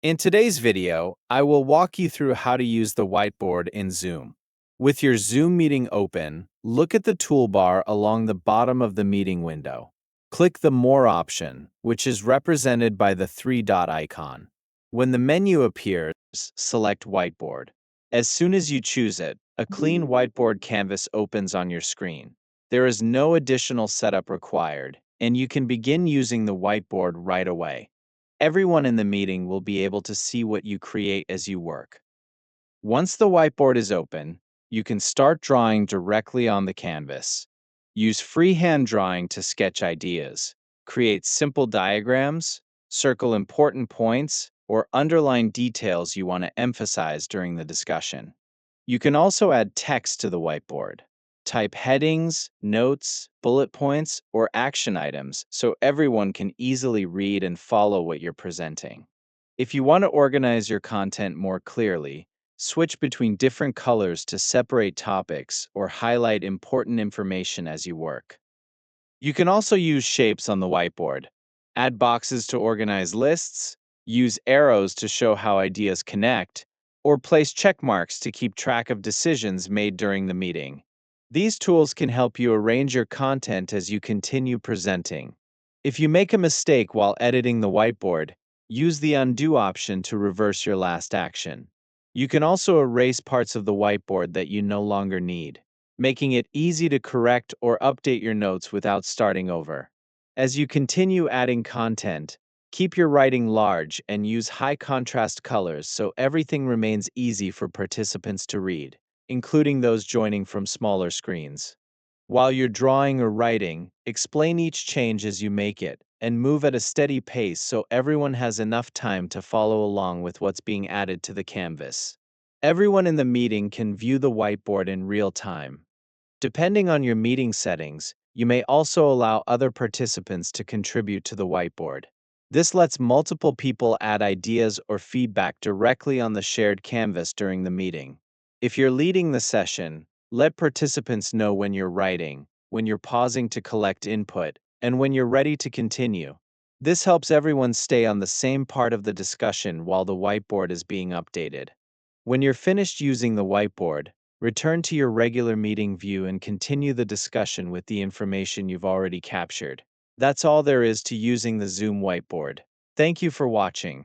In today's video, I will walk you through how to use the whiteboard in Zoom. With your Zoom meeting open, look at the toolbar along the bottom of the meeting window. Click the More option, which is represented by the three-dot icon. When the menu appears, select Whiteboard. As soon as you choose it, a clean whiteboard canvas opens on your screen. There is no additional setup required, and you can begin using the whiteboard right away. Everyone in the meeting will be able to see what you create as you work. Once the whiteboard is open, you can start drawing directly on the canvas. Use freehand drawing to sketch ideas, create simple diagrams, circle important points, or underline details you want to emphasize during the discussion. You can also add text to the whiteboard. Type headings, notes, bullet points, or action items so everyone can easily read and follow what you're presenting. If you want to organize your content more clearly, switch between different colors to separate topics or highlight important information as you work. You can also use shapes on the whiteboard. Add boxes to organize lists, use arrows to show how ideas connect, or place check marks to keep track of decisions made during the meeting. These tools can help you arrange your content as you continue presenting. If you make a mistake while editing the whiteboard, use the undo option to reverse your last action. You can also erase parts of the whiteboard that you no longer need, making it easy to correct or update your notes without starting over. As you continue adding content, keep your writing large and use high contrast colors so everything remains easy for participants to read, including those joining from smaller screens. While you're drawing or writing, explain each change as you make it, and move at a steady pace so everyone has enough time to follow along with what's being added to the canvas. Everyone in the meeting can view the whiteboard in real time. Depending on your meeting settings, you may also allow other participants to contribute to the whiteboard. This lets multiple people add ideas or feedback directly on the shared canvas during the meeting. If you're leading the session, let participants know when you're writing, when you're pausing to collect input, and when you're ready to continue. This helps everyone stay on the same part of the discussion while the whiteboard is being updated. When you're finished using the whiteboard, return to your regular meeting view and continue the discussion with the information you've already captured. That's all there is to using the Zoom whiteboard. Thank you for watching.